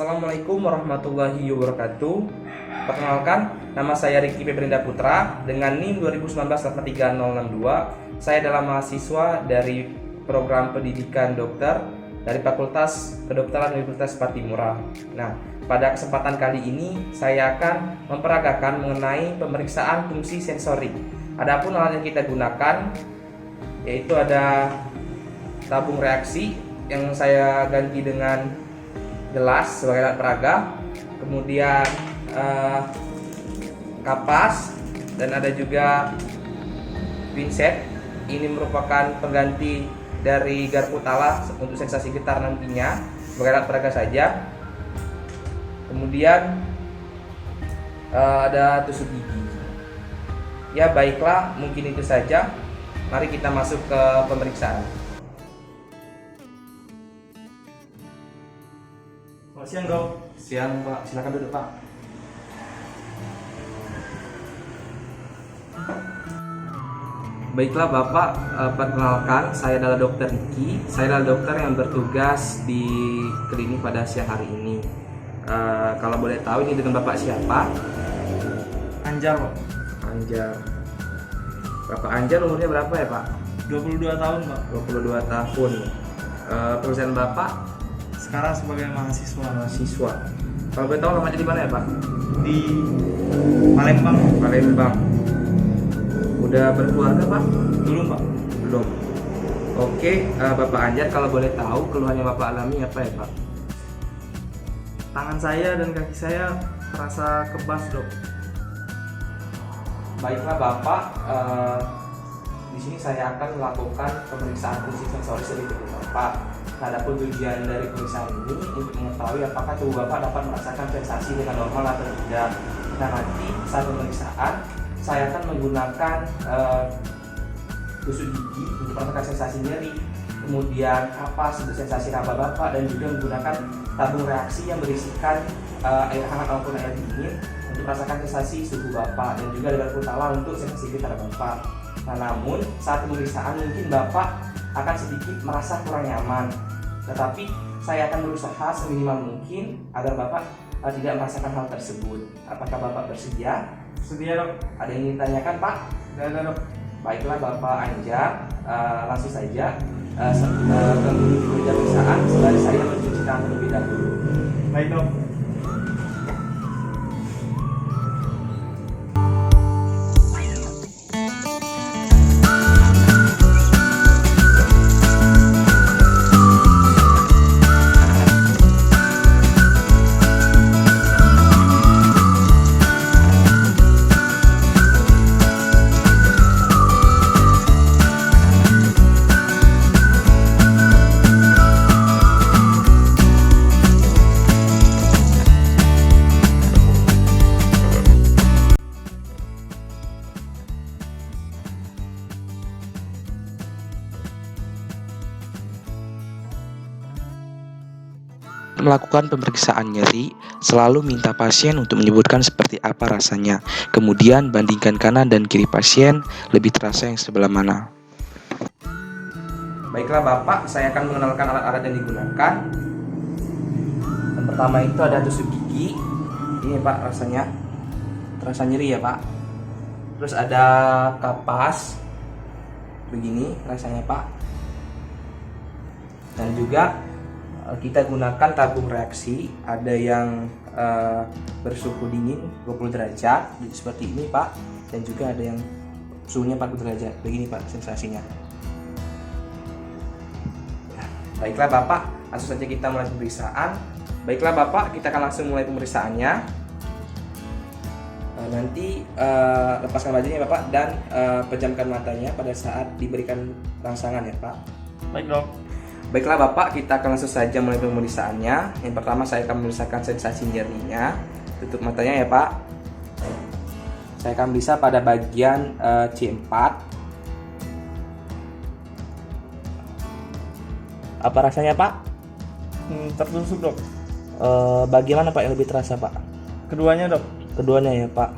Assalamualaikum warahmatullahi wabarakatuh. Perkenalkan, nama saya Riki Pebrinda Putra dengan NIM 2019-83062. Saya adalah mahasiswa dari program pendidikan dokter dari Fakultas Kedokteran Universitas Patimura. Nah, pada kesempatan kali ini saya akan memperagakan mengenai pemeriksaan fungsi sensorik. Adapun alat yang kita gunakan yaitu ada tabung reaksi yang saya ganti dengan gelas sebagai alat peraga, kemudian kapas, dan ada juga pinset. Ini merupakan pengganti dari garpu tala untuk sensasi getar nantinya sebagai alat peraga saja. Kemudian ada tusuk gigi. Ya baiklah, mungkin itu saja. Mari kita masuk ke pemeriksaan. Selamat siang dok. Siang Pak, silakan duduk Pak. Baiklah Bapak, perkenalkan saya adalah Dokter Riki. Saya adalah dokter yang bertugas di klinik pada siang hari ini. Kalau boleh tahu ini dengan Bapak siapa? Anjar Pak. Anjar. Bapak Anjar umurnya berapa ya Pak? 22 tahun Pak. 22 tahun. Pekerjaan Bapak? Sekarang sebagai mahasiswa. Kalau boleh tahu alamatnya di mana ya Pak? Di Palembang. Palembang. Udah berkeluarga Pak? Belum Pak. Belum. Oke, Bapak Anjar kalau boleh tahu keluhan yang Bapak alami apa ya Pak? Tangan saya dan kaki saya terasa kebas dok. Baiklah Bapak, di sini saya akan melakukan pemeriksaan fungsi sensoris dari tubuh Bapak. Adapun tujuan dari pemeriksaan ini untuk mengetahui apakah tubuh Bapak dapat merasakan sensasi dengan normal atau tidak. Nah, nanti saat pemeriksaan saya akan menggunakan tusuk gigi untuk merasakan sensasi nyeri, kemudian kapas untuk sensasi raba Bapak, dan juga menggunakan tabung reaksi yang berisikan air hangat maupun air dingin untuk merasakan sensasi suhu Bapak, dan juga garpu tala untuk sensasi getar Bapak. Nah, namun saat pemeriksaan mungkin Bapak akan sedikit merasa kurang nyaman, tetapi saya akan berusaha seminimal mungkin agar Bapak tidak merasakan hal tersebut. Apakah Bapak bersedia? Sedia dok. Ada yang ingin ditanyakan Pak? Ada dok. Baiklah Bapak Anjar, langsung saja ke pemeriksaan sembari saya mencuci tangan terlebih dahulu. Baik dok. Melakukan pemeriksaan nyeri, selalu minta pasien untuk menyebutkan seperti apa rasanya. Kemudian bandingkan kanan dan kiri pasien, lebih terasa yang sebelah mana. Baiklah Bapak, saya akan mengenalkan alat-alat yang digunakan. Yang pertama itu ada tusuk gigi. Ini Pak rasanya, terasa nyeri ya Pak. Terus ada kapas, begini rasanya Pak. Dan juga kita gunakan tabung reaksi, ada yang bersuhu dingin 20 derajat seperti ini Pak, dan juga ada yang suhunya 40 derajat begini Pak sensasinya. Baiklah Bapak, langsung saja kita mulai pemeriksaan. Baiklah Bapak, kita akan langsung mulai pemeriksaannya. Nanti lepaskan bajunya Bapak dan pejamkan matanya pada saat diberikan rangsangan ya Pak. Baik dok. Baiklah Bapak, kita akan langsung saja mulai pemeriksaannya. Yang pertama saya akan memeriksakan sensasi nyerinya. Tutup matanya ya Pak. Saya akan bisa pada bagian C4. Apa rasanya Pak? Tertusuk dok. Bagaimana Pak yang lebih terasa Pak? Keduanya dok. Keduanya ya Pak.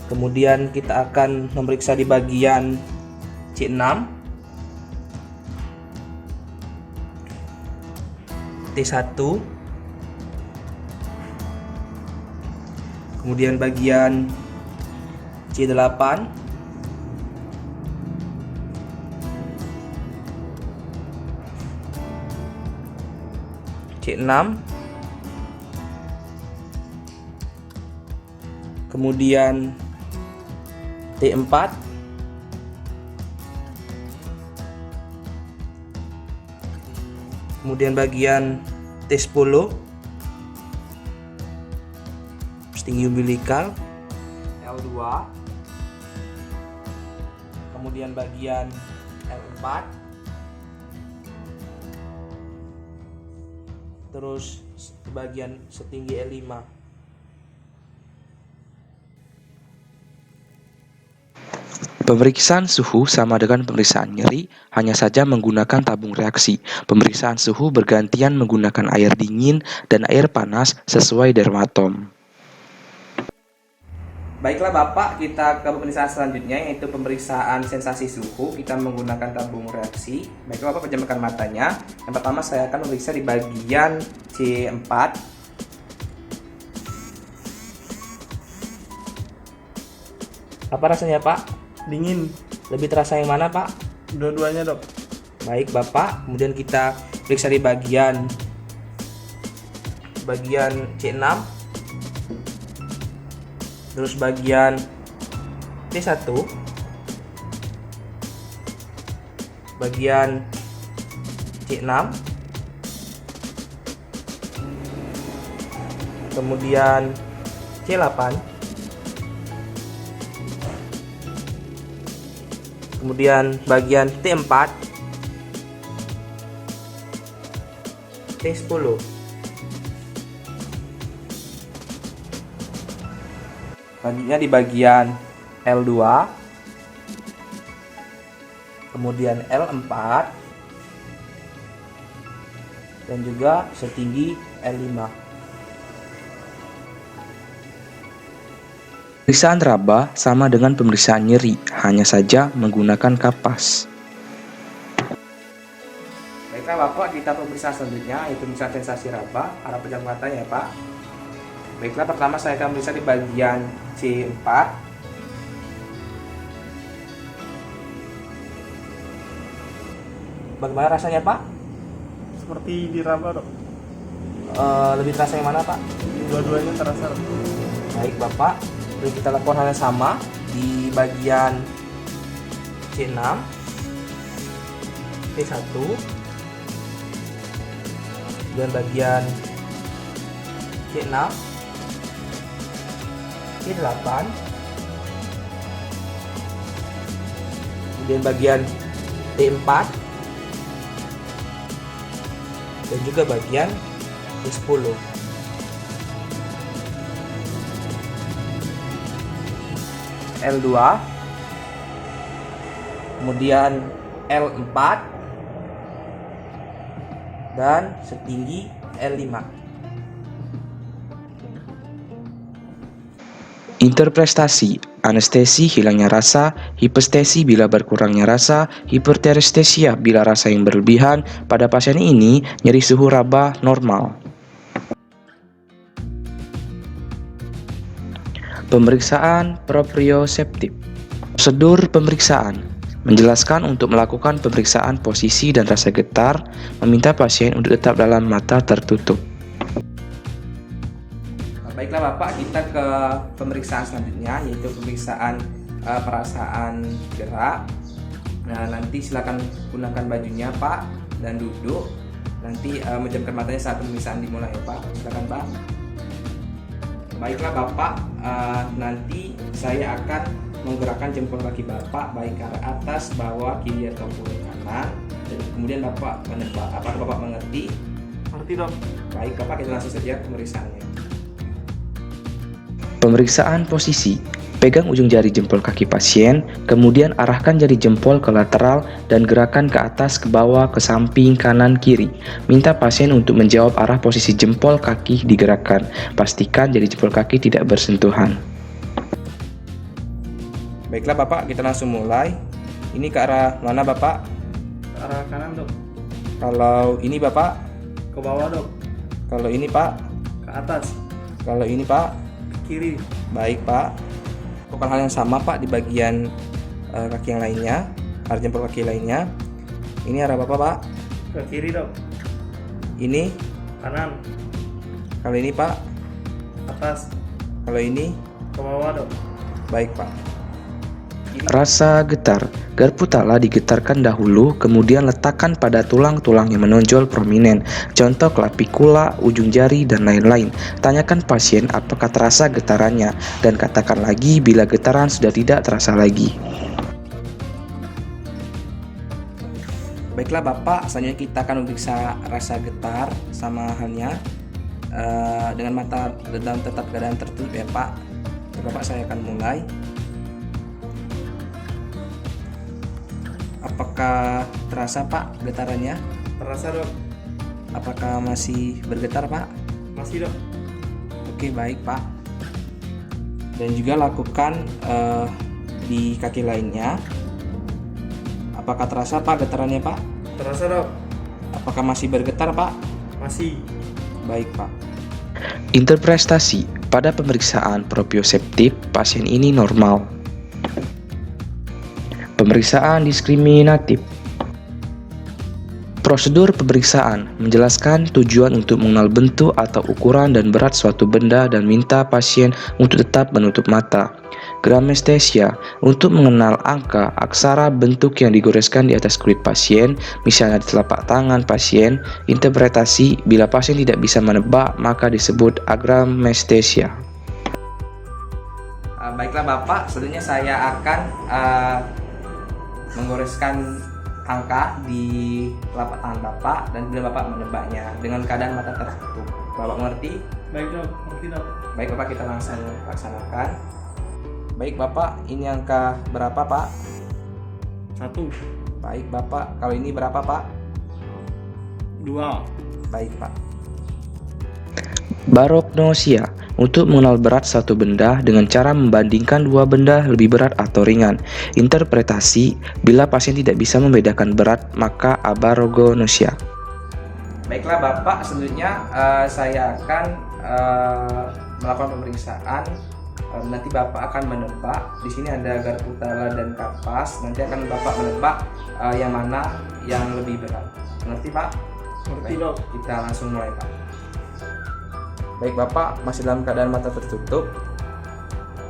Kemudian kita akan memeriksa di bagian C6. T1, kemudian bagian C8, C6, kemudian T4, kemudian bagian T10, tinggi umbilikal, L2, kemudian bagian L4, terus bagian setinggi L5. Pemeriksaan suhu sama dengan pemeriksaan nyeri, hanya saja menggunakan tabung reaksi. Pemeriksaan suhu bergantian menggunakan air dingin dan air panas sesuai dermatom. Baiklah Bapak, kita ke pemeriksaan selanjutnya, yaitu pemeriksaan sensasi suhu. Kita menggunakan tabung reaksi. Baiklah Bapak, pejamkan matanya. Yang pertama saya akan memeriksa di bagian C4. Apa rasanya Pak? Dingin. Lebih terasa yang mana Pak? Dua-duanya dok. Baik Bapak, kemudian kita periksa di bagian C6, terus bagian T1, bagian C6, kemudian C8, kemudian bagian T4, T10. Selanjutnya di bagian L2, kemudian L4, dan juga setinggi L5. Pemeriksaan raba sama dengan pemeriksaan nyeri, hanya saja menggunakan kapas. Baiklah Bapak, kita pemeriksaan selanjutnya, yaitu pemeriksaan sensasi raba. Harap pejam matanya ya Pak. Baiklah, pertama saya akan memeriksa di bagian C4. Bagaimana rasanya Pak? Seperti diraba dok. Lebih terasa yang mana Pak? Dua-duanya terasa dok. Baik Bapak, lalu kita lakukan hal yang sama di bagian C6, T1, dan bagian C6, C8, kemudian bagian T4, dan juga bagian T10. L2, kemudian L4, dan setinggi L5. Interprestasi, anestesi hilangnya rasa, hipestesi bila berkurangnya rasa, hiperterestesia bila rasa yang berlebihan. Pada pasien ini, nyeri suhu raba normal. Pemeriksaan proprioseptif. Prosedur pemeriksaan menjelaskan untuk melakukan pemeriksaan posisi dan rasa getar, meminta pasien untuk tetap dalam mata tertutup. Baiklah Bapak, kita ke pemeriksaan selanjutnya, yaitu pemeriksaan perasaan gerak. Nah, nanti silakan gunakan bajunya Pak dan duduk. Nanti menjamkan matanya saat pemeriksaan dimulai ya Pak. Silakan Pak. Baiklah Bapak, nanti saya akan menggerakkan jempol kaki Bapak baik ke arah atas, bawah, kiri ataupun kanan. Dan kemudian Bapak menebak. Apakah Bapak mengerti? Ngerti dok. Baik Bapak, kita langsung saja pemeriksaannya. Pemeriksaan posisi. Pegang ujung jari jempol kaki pasien, kemudian arahkan jari jempol ke lateral dan gerakan ke atas, ke bawah, ke samping, kanan, kiri. Minta pasien untuk menjawab arah posisi jempol kaki digerakkan. Pastikan jari jempol kaki tidak bersentuhan. Baiklah Bapak, kita langsung mulai. Ini ke arah mana Bapak? Ke arah kanan dok. Kalau ini Bapak? Ke bawah dok. Kalau ini Pak? Ke atas. Kalau ini Pak? Ke kiri. Baik Pak. Lakukan hal yang sama Pak di bagian kaki yang lainnya, arah jempol kaki lainnya. Ini arah Bapak Pak. Ke kiri dok. Ini Kanan. kalau ini Pak. Atas. Kalau ini Ke bawah dok. baik Pak. Rasa getar, garpu tala digetarkan dahulu, kemudian letakkan pada tulang-tulang yang menonjol prominen, contoh clavicula, ujung jari, dan lain-lain. Tanyakan pasien apakah terasa getarannya, dan katakan lagi bila getaran sudah tidak terasa lagi. Baiklah Bapak, selanjutnya kita akan memeriksa rasa getar sama halnya dengan mata dalam tetap keadaan tertutup ya Pak. Bapak, saya akan mulai. Apakah terasa Pak getarannya? Terasa dok. Apakah masih bergetar Pak? Masih dok. Oke baik Pak. Dan juga lakukan di kaki lainnya. Apakah terasa Pak getarannya Pak? Terasa dok. Apakah masih bergetar Pak? Masih. Baik Pak. Interpretasi, pada pemeriksaan proprioseptif, pasien ini normal. Pemeriksaan diskriminatif. Prosedur pemeriksaan menjelaskan tujuan untuk mengenal bentuk atau ukuran dan berat suatu benda dan minta pasien untuk tetap menutup mata. Gramestesia untuk mengenal angka, aksara, bentuk yang digoreskan di atas kulit pasien, misalnya di telapak tangan pasien. Interpretasi, bila pasien tidak bisa menebak maka disebut agramestesia. Baiklah Bapak, selanjutnya saya akan menggoreskan angka di telapak tangan Bapak dan kemudian Bapak menebaknya dengan keadaan mata tertutup. Bapak mengerti? Baik dok. Mengerti dok. Baik Bapak, kita langsung laksanakan. Baik Bapak, ini angka berapa Pak? 1, Baik Bapak, kalau ini berapa Pak? 2. Baik Pak. Barognosia untuk mengenal berat satu benda dengan cara membandingkan dua benda lebih berat atau ringan. Interpretasi, bila pasien tidak bisa membedakan berat maka abarognosia. Baiklah Bapak, selanjutnya saya akan melakukan pemeriksaan. Nanti Bapak akan menebak. Di sini ada garpu tala dan kapas. Nanti akan Bapak menebak yang mana yang lebih berat. Mengerti Pak? Mengerti Baik, dok. kita langsung mulai Pak. Baik Bapak, masih dalam keadaan mata tertutup.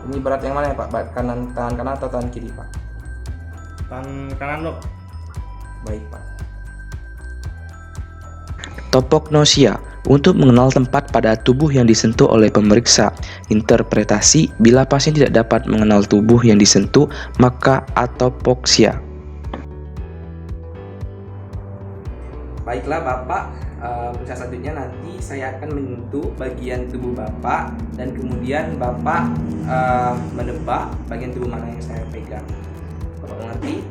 Ini berat yang mana ya Pak? Tangan kanan atau tangan kiri Pak? Tangan kanan dok. Baik Pak. Topognosia untuk mengenal tempat pada tubuh yang disentuh oleh pemeriksa. Interpretasi, bila pasien tidak dapat mengenal tubuh yang disentuh maka atopoksia. Baiklah Bapak, periksa selanjutnya nanti saya akan menyentuh bagian tubuh Bapak dan kemudian Bapak menebak bagian tubuh mana yang saya pegang. Bapak mengerti?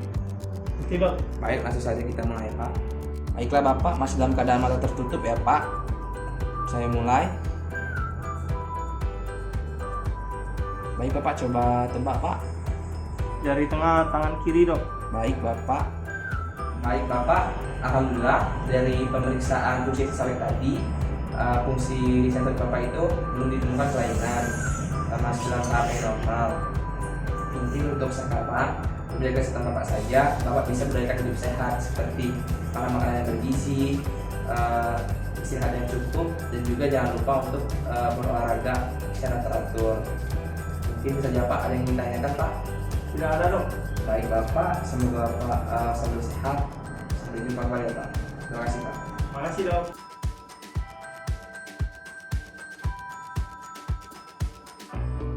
Mengerti dok. Baik, langsung saja kita mulai Pak. Baiklah Bapak, masih dalam keadaan mata tertutup ya Pak. Saya mulai. Baik Bapak, coba tebak Pak. Jari tengah tangan kiri dok. Baik Bapak. Baik Bapak, alhamdulillah dari pemeriksaan fungsi sesalib tadi, fungsi di sensorik Bapak itu belum ditemukan kelainan, masih dalam tahap yang normal. Inti untuk sekarang menjaga kesehatan Bapak saja, Bapak bisa bergaya hidup sehat seperti makan makanan yang bergizi, istirahat yang cukup, dan juga jangan lupa untuk berolahraga secara teratur. Mungkin bisa saja Pak, ada yang ingin ditanyakan Pak? Tidak ada dok. Baik Bapak, semoga Bapak selalu sehat. Sampai jumpa kembali ya Pak. Terima kasih Pak. Makasih dok.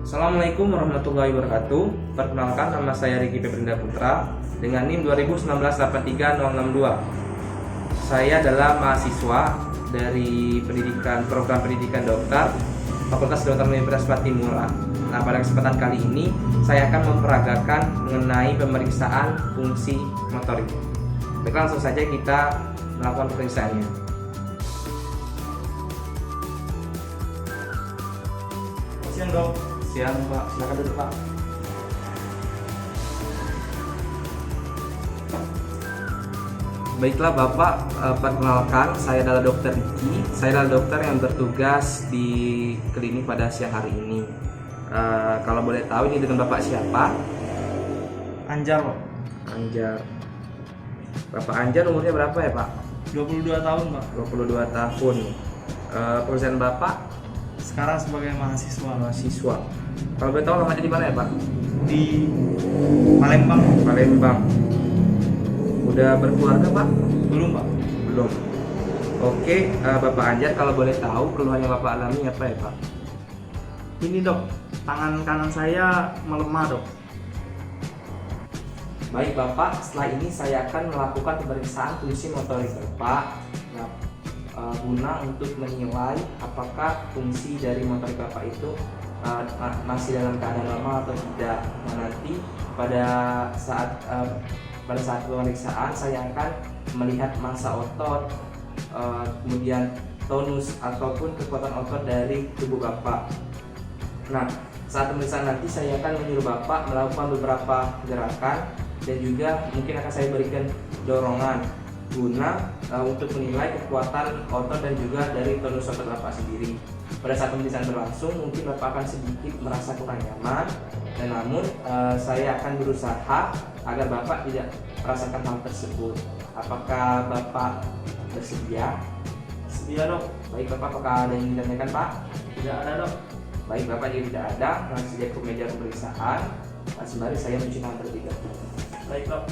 Assalamualaikum warahmatullahi wabarakatuh. Perkenalkan, nama saya Riki Peprinda Putra dengan NIM 2019-83062. Saya adalah mahasiswa dari program pendidikan dokter Fakultas Kedokteran Universitas Patimura. Nah, pada kesempatan kali ini saya akan memperagakan mengenai pemeriksaan fungsi motorik. Baik, langsung saja kita melakukan pemeriksaannya. Siang dok. Siap Pak, silakan duduk Pak. Baiklah Bapak, perkenalkan saya adalah Dokter Riki. Saya adalah dokter yang bertugas di klinik pada siang hari ini. Kalau boleh tahu ini dengan Bapak siapa? Anjar Pak, Anjar. Bapak Anjar umurnya berapa ya Pak? 22 tahun Pak. 22 tahun. Pekerjaan Bapak Sekarang sebagai mahasiswa mahasiswa. Kalau boleh tahu alamatnya di mana ya Pak? di Palembang. Palembang. Udah berkeluarga Pak? Belum Pak. Belum. Oke, Bapak Anjar kalau boleh tahu keluhan yang Bapak alami apa ya Pak? Ini dok, tangan kanan saya melemah dok. Baik Bapak, setelah ini saya akan melakukan pemeriksaan fungsi motorik Bapak. Nah, guna untuk menilai apakah fungsi dari motorik Bapak itu masih dalam keadaan normal atau tidak. Nah, nanti pada saat pemeriksaan saya akan melihat massa otot, kemudian tonus ataupun kekuatan otot dari tubuh Bapak. Nah, saat pemeriksaan nanti saya akan menyuruh Bapak melakukan beberapa gerakan dan juga mungkin akan saya berikan dorongan guna untuk menilai kekuatan otot dan juga dari tonus otot Bapak sendiri. Pada saat pemeriksaan berlangsung mungkin Bapak akan sedikit merasa kurang nyaman, dan namun saya akan berusaha agar Bapak tidak merasakan hal tersebut. Apakah Bapak bersedia? Sedia dok. Baik Bapak, apakah ada yang ditanyakan Pak? Tidak ada dok. Baik Bapak, jika tidak ada, langsung saja ke meja pemeriksaan. Sembari saya mencuci tangan terlebih dahulu. Baik dok.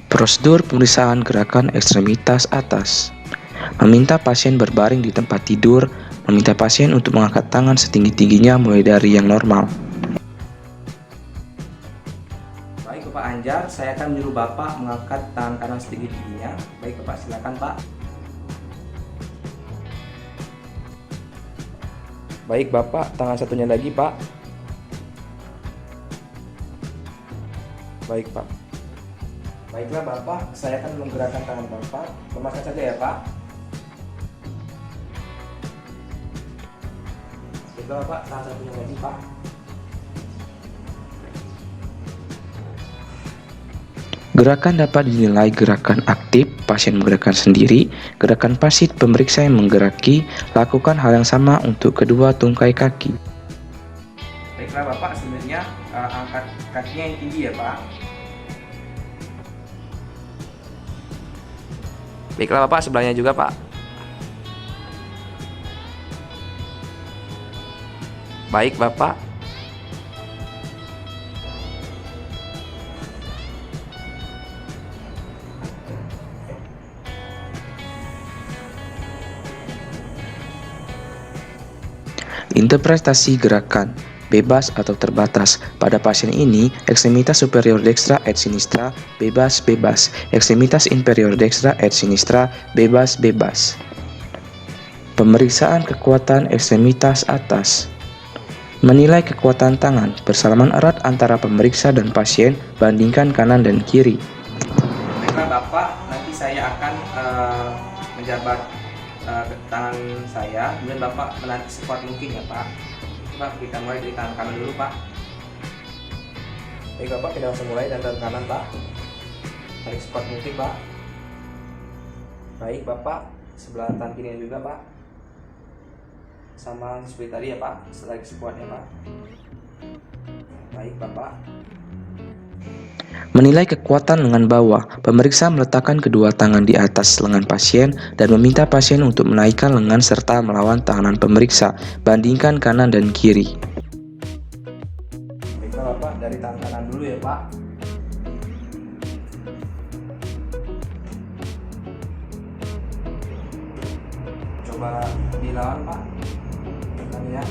Prosedur pemeriksaan gerakan ekstremitas atas. Meminta pasien berbaring di tempat tidur, meminta pasien untuk mengangkat tangan setinggi-tingginya mulai dari yang normal. Baik Bapak Anjar, saya akan menyuruh Bapak mengangkat tangan kanan setinggi-tingginya. Baik Bapak, silakan Pak. Baik Bapak, tangan satunya lagi Pak. Baik Pak. Baiklah Bapak, saya akan menggerakkan tangan Bapak. Lemaskan saja ya Pak. Baiklah Bapak, tangan satunya lagi Pak. Gerakan dapat dinilai gerakan aktif, pasien menggerakkan sendiri, gerakan pasif, pemeriksa yang menggeraki, lakukan hal yang sama untuk kedua tungkai kaki. Baiklah Bapak, sebenarnya angkat kakinya yang tinggi ya Pak. Baiklah Bapak, sebelahnya juga Pak. Baik Bapak. Interpretasi gerakan bebas atau terbatas. Pada pasien ini, ekstremitas superior dextra et sinistra bebas-bebas, ekstremitas inferior dextra et sinistra bebas-bebas. Pemeriksaan kekuatan ekstremitas atas. Menilai kekuatan tangan, bersalaman erat antara pemeriksa dan pasien, bandingkan kanan dan kiri. Baiklah Bapak, nanti saya akan menjabat tangan saya, kemudian Bapak menarik sekuat mungkin ya Pak. Pak, kita mulai dari tangan kanan dulu Pak. Baik Bapak, kita langsung mulai dari tangan kanan Pak. Tarik sekuat mungkin Pak. Baik Bapak, sebelah tangan kiri juga Pak. Sama seperti tadi ya Pak, tarik sekuatnya Pak. Baik Bapak. Menilai kekuatan lengan bawah, pemeriksa meletakkan kedua tangan di atas lengan pasien dan meminta pasien untuk menaikkan lengan serta melawan tangan pemeriksa, bandingkan kanan dan kiri. Baiklah Bapak, dari tangan kanan dulu ya Pak. Coba dilawan Pak. Ya.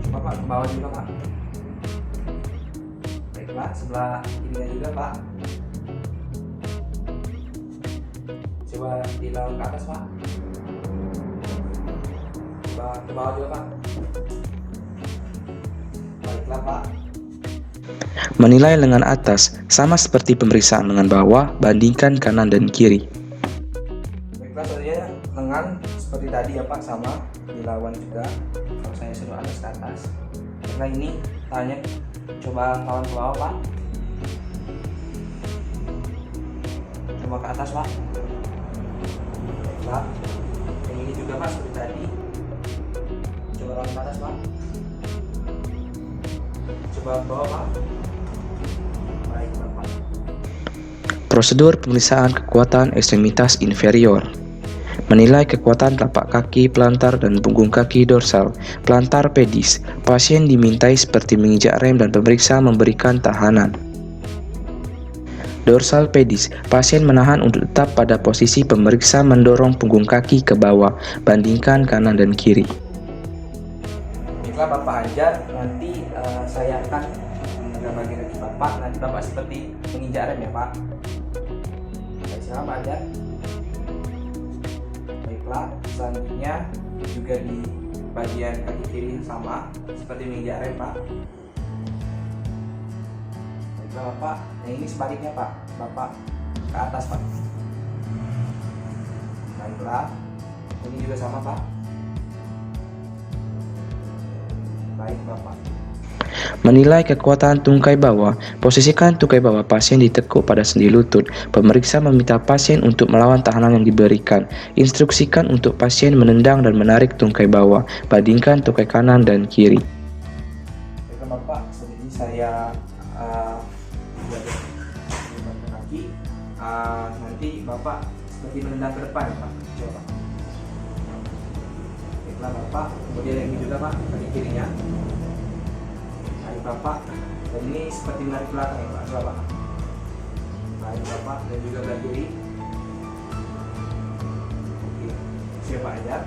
Coba Pak, ke bawah juga Pak. Baiklah, sebelah kirinya juga Pak. Coba dilawan ke atas Pak. Coba ke bawah juga Pak. Baiklah Pak. Menilai lengan atas sama seperti pemeriksaan lengan bawah, bandingkan kanan dan kiri. Baiklah, selanjutnya lengan seperti tadi ya Pak, sama dilawan juga. Kalau saya suruh atas ke atas. Karena ini tangannya coba lawan ke bawah Pak. Coba ke atas Pak. Baiklah. Yang ini juga Pak seperti tadi. Coba lawan ke atas Pak. Coba ke bawah Pak. Baik Bapak. Prosedur pemeriksaan kekuatan ekstremitas inferior. Menilai kekuatan telapak kaki, pelantar, dan punggung kaki dorsal. Pelantar pedis. Pasien dimintai seperti menginjak rem dan pemeriksa memberikan tahanan. Dorsal pedis. Pasien menahan untuk tetap pada posisi pemeriksa mendorong punggung kaki ke bawah. Bandingkan kanan dan kiri. Baiklah Bapak ajar, nanti saya akan mengambil bagian kaki Bapak. Nanti Bapak seperti menginjak rem ya Pak. Baik, silakan Pak ajar. Baiklah, selanjutnya juga di bagian kaki kiri sama seperti menginjak rem Pak. Baiklah Bapak, yang ini sebaliknya Pak. Bapak ke atas Pak. Baiklah, ini juga sama Pak. Baik Bapak. Menilai kekuatan tungkai bawah. Posisikan tungkai bawah pasien ditekuk pada sendi lutut. Pemeriksa meminta pasien untuk melawan tahanan yang diberikan. Instruksikan untuk pasien menendang dan menarik tungkai bawah. Bandingkan tungkai kanan dan kiri. Baiklah Bapak, seperti saya kaki. Nanti Bapak seperti menendang ke depan Pak. Coba. Baiklah Bapak, kemudian yang ini juga Pak, kaki kirinya. Baik Bapak, dan ini seperti menarik belakang ya Pak. Coba Pak. Baik Bapak, dan juga belah kiri. Oke, siap Pak ajar.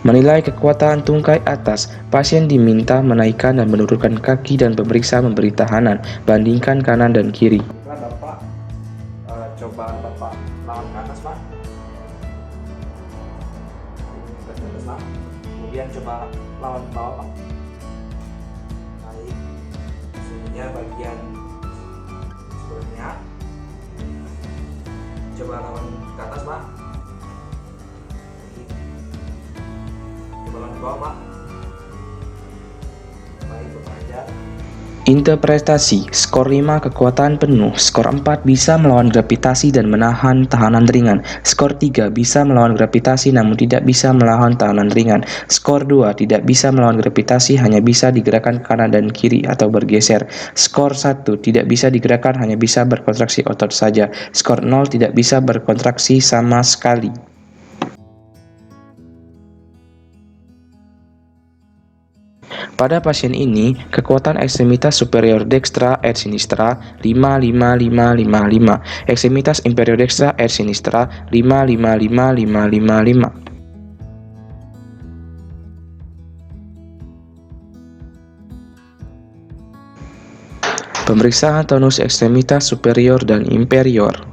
Menilai kekuatan tungkai atas. Pasien diminta menaikkan dan menurunkan kaki dan pemeriksa memberi tahanan. Bandingkan kanan dan kiri. Baiklah Bapak, coba Bapak lawan ke atas Pak. Ke atas Pak. Kemudian coba lawan ke bawah Pak. Baik, selanjutnya bagian sebelumnya. Coba lawan ke atas Pak. Coba lawan ke bawah Pak. Baik Bapak ajar. Interpretasi. Skor 5 kekuatan penuh. Skor 4 bisa melawan gravitasi dan menahan tahanan ringan. Skor 3 bisa melawan gravitasi namun tidak bisa melawan tahanan ringan. Skor 2 tidak bisa melawan gravitasi, hanya bisa digerakkan ke kanan dan kiri atau bergeser. Skor 1 tidak bisa digerakkan, hanya bisa berkontraksi otot saja. Skor 0 tidak bisa berkontraksi sama sekali. Pada pasien ini, kekuatan ekstremitas superior dextra et sinistra 5-5-5-5-5, ekstremitas inferior dextra et sinistra 5-5-5-5-5-5. Pemeriksaan tonus ekstremitas superior dan inferior.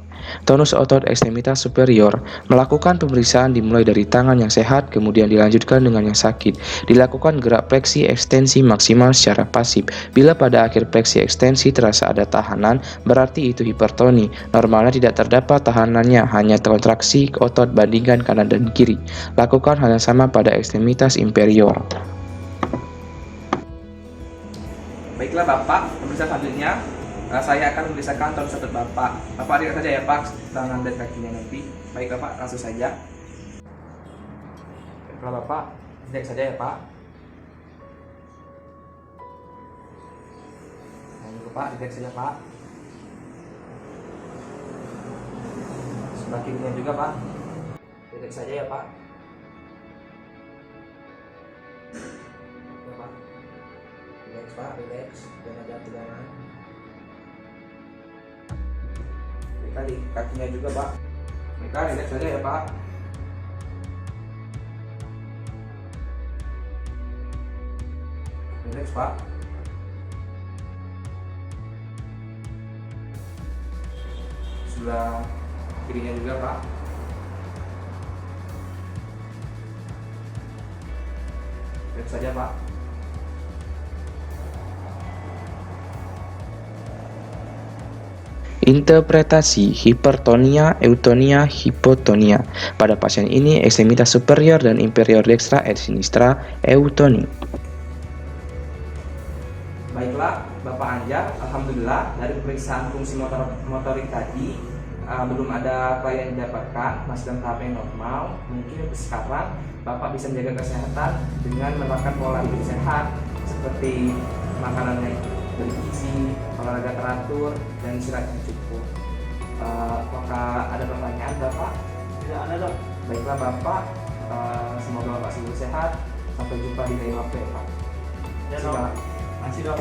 Tonus otot ekstremitas superior. Melakukan pemeriksaan dimulai dari tangan yang sehat, kemudian dilanjutkan dengan yang sakit. Dilakukan gerak fleksi ekstensi maksimal secara pasif. Bila pada akhir fleksi ekstensi terasa ada tahanan, berarti itu hipertoni. Normalnya tidak terdapat tahanannya, hanya kontraksi otot, bandingkan kanan dan kiri. Lakukan hal yang sama pada ekstremitas inferior. Baiklah Bapak, pemirsa selanjutnya saya akan memeriksakan tonus otot Bapak. Bapak lihat saja ya Pak, tangan dan kakinya nanti. Baik Bapak, langsung saja. Baiklah Bapak, lihat saja ya Pak. Baik Pak, lihat saja Pak. Sebelah kirinya juga Pak. Lihat saja ya Pak. Ya Pak. Relax Pak, relax. Jangan ada tegangan. Kali kakinya juga Pak. Mereka relax saja ya Pak. Relax Pak. Sebelah kirinya juga Pak. Itu saja Pak. Interpretasi hipertonia, eutonia, hipotonia. Pada pasien ini ekstremitas superior dan inferior dextra et sinistra eutoni. Baiklah, Bapak Anjar, alhamdulillah dari pemeriksaan fungsi motorik tadi belum ada klien yang didapatkan, masih dalam tahap yang normal. Mungkin sekarang Bapak bisa menjaga kesehatan dengan menerapkan pola hidup sehat seperti makanan yang bergizi, olahraga teratur, dan istirahat yang cukup. Apakah ada pertanyaan Bapak? Tidak ada dok. Baiklah Bapak, semoga Bapak selalu sehat. Sampai jumpa di lain waktu ya Pak. Ya Terima dok. kasih. Masih dok.